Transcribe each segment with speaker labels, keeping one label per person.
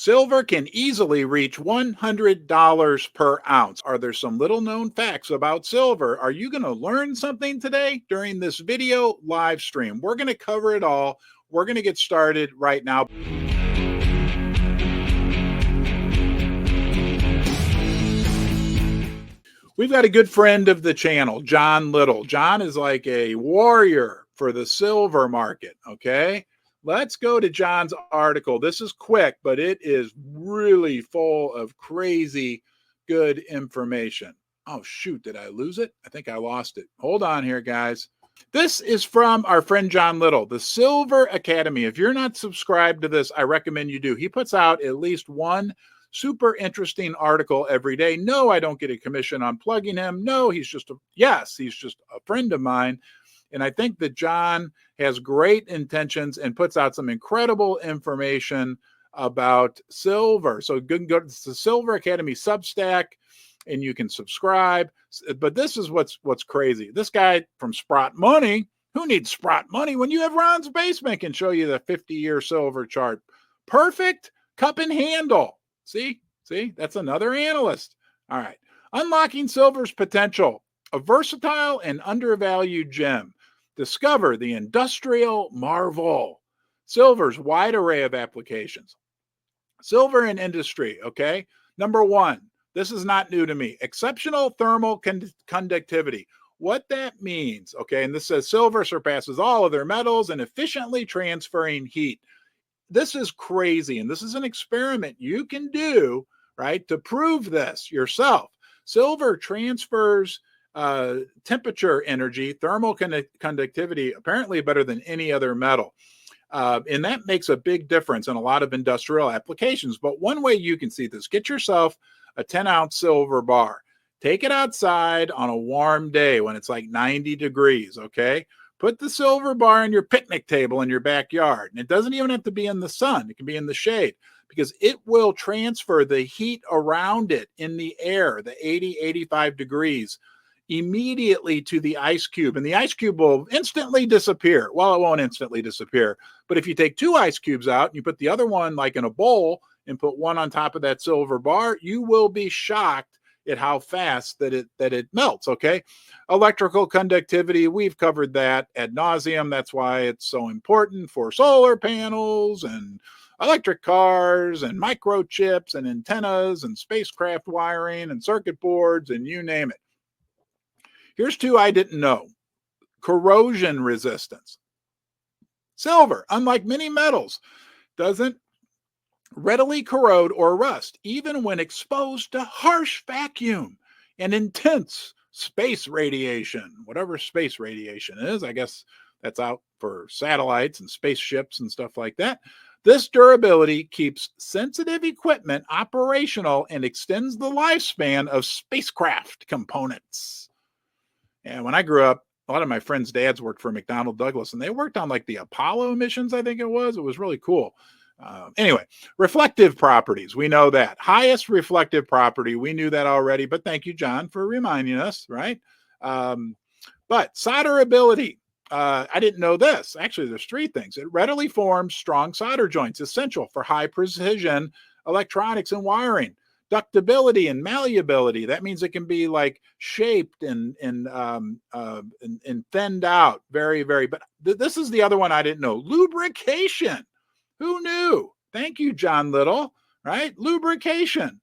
Speaker 1: Silver can easily reach $100 per ounce. Are there some little known facts about silver? Are you going to learn something today during this video live stream? We're going to cover it all. We're going to get started right now. We've got a good friend of the channel, John Little. John is like a warrior for the silver market, okay? Let's go to John's article. This is quick, but it is really full of crazy good information. Oh, shoot, did I lose it? I think I lost it. Hold on here, guys. This is from our friend John Little, the Silver Academy. If you're not subscribed to this, I recommend you do. He puts out at least one super interesting article every day. No, I don't get a commission on plugging him. No, he's just a friend of mine. And I think that John has great intentions and puts out some incredible information about silver. So you can go to the Silver Academy Substack and you can subscribe. But this is what's crazy. This guy from Sprott Money, who needs Sprott Money when you have Ron's Basement, can show you the 50-year silver chart. Perfect cup and handle. See, that's another analyst. All right. Unlocking silver's potential, a versatile and undervalued gem. Discover the industrial marvel. Silver's wide array of applications. Silver in industry, okay? Number one, this is not new to me. Exceptional thermal conductivity. What that means, okay, and this says silver surpasses all other metals in efficiently transferring heat. This is crazy, and this is an experiment you can do, right, to prove this yourself. Silver transfers temperature energy, thermal conductivity, apparently better than any other metal. And that makes a big difference in a lot of industrial applications. But one way you can see this, get yourself a 10-ounce silver bar. Take it outside on a warm day when it's like 90 degrees, okay? Put the silver bar on your picnic table in your backyard. And it doesn't even have to be in the sun. It can be in the shade because it will transfer the heat around it in the air, the 80, 85 degrees, immediately to the ice cube, and the ice cube will instantly disappear. Well, it won't instantly disappear, but if you take two ice cubes out and you put the other one like in a bowl and put one on top of that silver bar, you will be shocked at how fast that it melts. Okay. Electrical conductivity, we've covered that ad nauseum. That's why it's so important for solar panels and electric cars and microchips and antennas and spacecraft wiring and circuit boards and you name it. Here's two I didn't know. Corrosion resistance. Silver, unlike many metals, doesn't readily corrode or rust, even when exposed to harsh vacuum and intense space radiation. Whatever space radiation is, I guess that's out for satellites and spaceships and stuff like that. This durability keeps sensitive equipment operational and extends the lifespan of spacecraft components. And when I grew up, a lot of my friends' dads worked for McDonnell Douglas, and they worked on like the Apollo missions, I think it was. It was really cool. Anyway, reflective properties. We know that. Highest reflective property. We knew that already, but thank you, John, for reminding us, right? But solderability. I didn't know this. Actually, there's three things. It readily forms strong solder joints, essential for high precision electronics and wiring. Ductability and malleability. That means it can be like shaped and thinned out. Very, very. But this is the other one I didn't know. Lubrication. Who knew? Thank you, John Little. Right? Lubrication.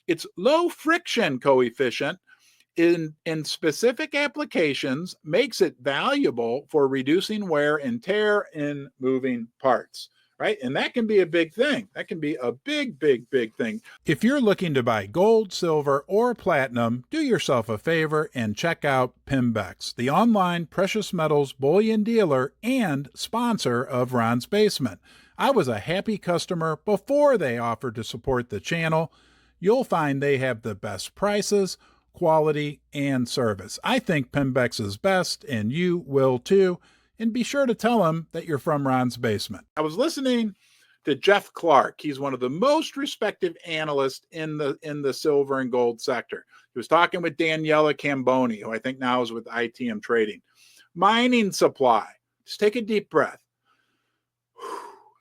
Speaker 1: It's low friction coefficient in specific applications makes it valuable for reducing wear and tear in moving parts. Right? And that can be a big thing. That can be a big, big, big thing. If you're looking to buy gold, silver, or platinum, do yourself a favor and check out Pimbex, the online precious metals bullion dealer and sponsor of Ron's Basement. I was a happy customer before they offered to support the channel. You'll find they have the best prices, quality, and service. I think Pimbex is best, and you will too. And be sure to tell him that you're from Ron's Basement. I was listening to Jeff Clark. He's one of the most respected analysts in the silver and gold sector. He was talking with Daniela Camboni, who I think now is with ITM Trading. Mining supply. Just take a deep breath.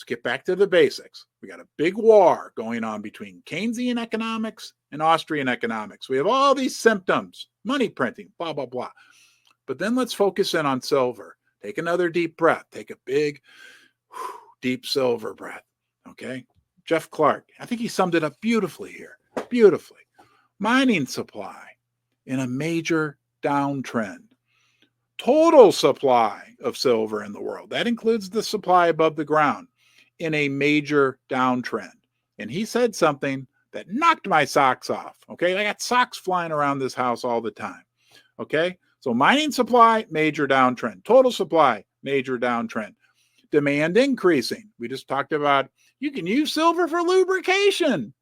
Speaker 1: Let's get back to the basics. We got a big war going on between Keynesian economics and Austrian economics. We have all these symptoms, money printing, blah, blah, blah. But then let's focus in on silver. Take another deep breath. Take a big, deep silver breath. Okay? Jeff Clark, I think he summed it up beautifully here. Beautifully. Mining supply in a major downtrend. Total supply of silver in the world. That includes the supply above the ground in a major downtrend. And he said something that knocked my socks off. Okay? I got socks flying around this house all the time. Okay? So mining supply, major downtrend. Total supply, major downtrend. Demand increasing. We just talked about you can use silver for lubrication.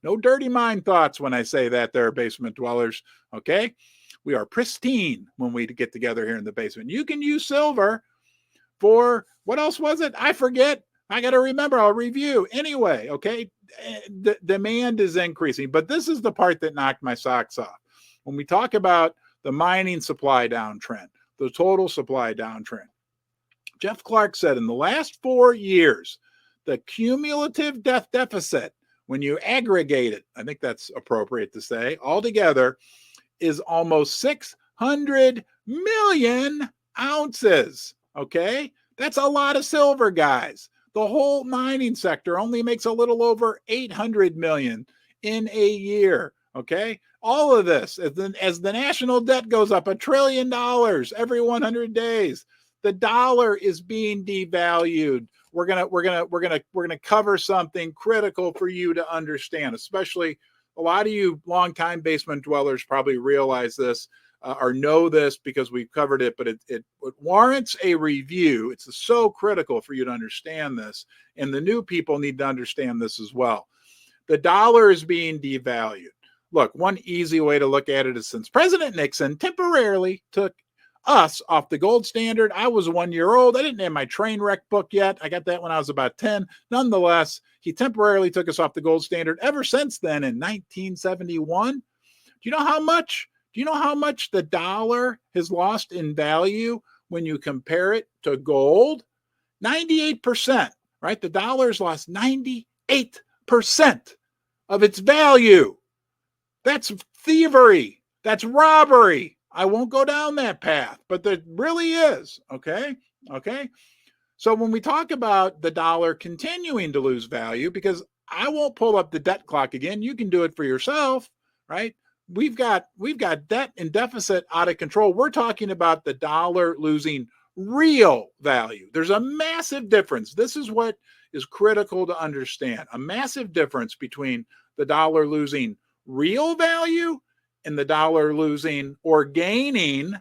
Speaker 1: No dirty mind thoughts when I say that there, basement dwellers. Okay? We are pristine when we get together here in the basement. You can use silver for, what else was it? I forget. I got to remember. I'll review. Anyway, okay? The demand is increasing. But this is the part that knocked my socks off. When we talk about the mining supply downtrend, the total supply downtrend, Jeff Clark said in the last 4 years, the cumulative deficit, when you aggregate it, I think that's appropriate to say, altogether is almost 600 million ounces. Okay? That's a lot of silver, guys. The whole mining sector only makes a little over 800 million in a year. Okay? All of this, as the national debt goes up $1 trillion every 100 days, the dollar is being devalued. We're gonna cover something critical for you to understand, especially a lot of you longtime basement dwellers probably realize this or know this because we've covered it, but it warrants a review. It's so critical for you to understand this, and the new people need to understand this as well. The dollar is being devalued. Look, one easy way to look at it is since President Nixon temporarily took us off the gold standard. I was 1 year old. I didn't have my train wreck book yet. I got that when I was about 10. Nonetheless, he temporarily took us off the gold standard. Ever since then, in 1971, do you know how much? Do you know how much the dollar has lost in value when you compare it to gold? 98%, right? The dollar's lost 98% of its value. That's thievery. That's robbery. I won't go down that path, but there really is. Okay. Okay. So when we talk about the dollar continuing to lose value, because I won't pull up the debt clock again, you can do it for yourself, right? We've got debt and deficit out of control. We're talking about the dollar losing real value. There's a massive difference. This is what is critical to understand. A massive difference between the dollar losing real value and the dollar losing or gaining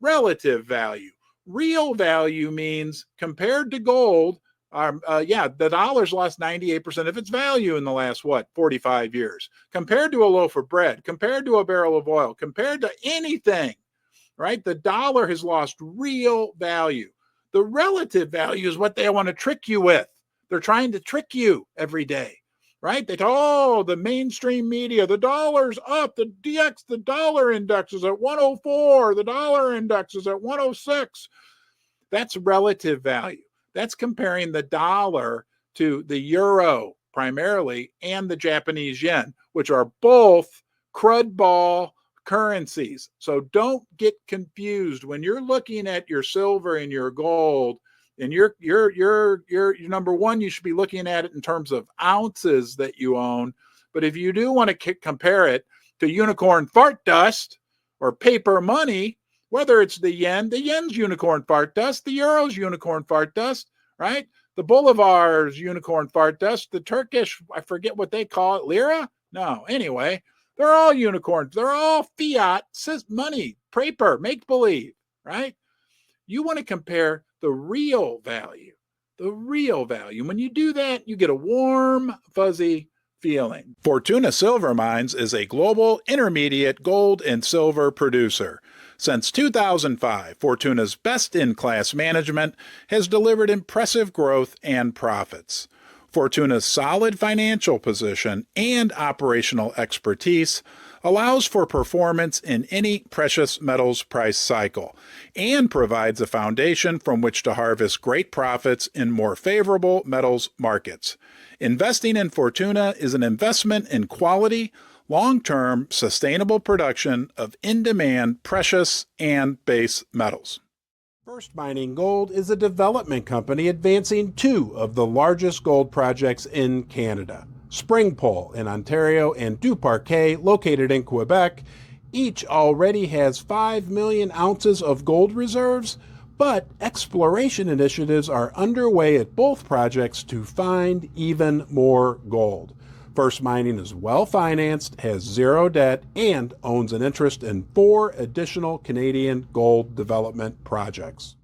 Speaker 1: relative value. Real value means compared to gold, the dollar's lost 98% of its value in the last, 45 years. Compared to a loaf of bread, compared to a barrel of oil, compared to anything, right? The dollar has lost real value. The relative value is what they want to trick you with. They're trying to trick you every day. Right? They talk, the mainstream media, the dollar's up, the DX, the dollar index is at 104, the dollar index is at 106. That's relative value. That's comparing the dollar to the euro primarily and the Japanese yen, which are both crud ball currencies. So don't get confused when you're looking at your silver and your gold. And you're number one, you should be looking at it in terms of ounces that you own. But if you do want to compare it to unicorn fart dust or paper money, whether it's the yen's unicorn fart dust, the euro's unicorn fart dust, right? The bolivar's unicorn fart dust, the Turkish, I forget what they call it, lira? No, anyway, they're all unicorns. They're all fiat money, paper, make believe, right? You want to compare the real value. When you do that, you get a warm, fuzzy feeling. Fortuna Silver Mines is a global intermediate gold and silver producer. Since 2005, Fortuna's best-in-class management has delivered impressive growth and profits. Fortuna's solid financial position and operational expertise allows for performance in any precious metals price cycle and provides a foundation from which to harvest great profits in more favorable metals markets. Investing in Fortuna is an investment in quality, long-term, sustainable production of in-demand precious and base metals. First Mining Gold is a development company advancing two of the largest gold projects in Canada, Springpole in Ontario and Duparquet located in Quebec. Each already has 5 million ounces of gold reserves, but exploration initiatives are underway at both projects to find even more gold. First Mining is well-financed, has zero debt, and owns an interest in 4 additional Canadian gold development projects.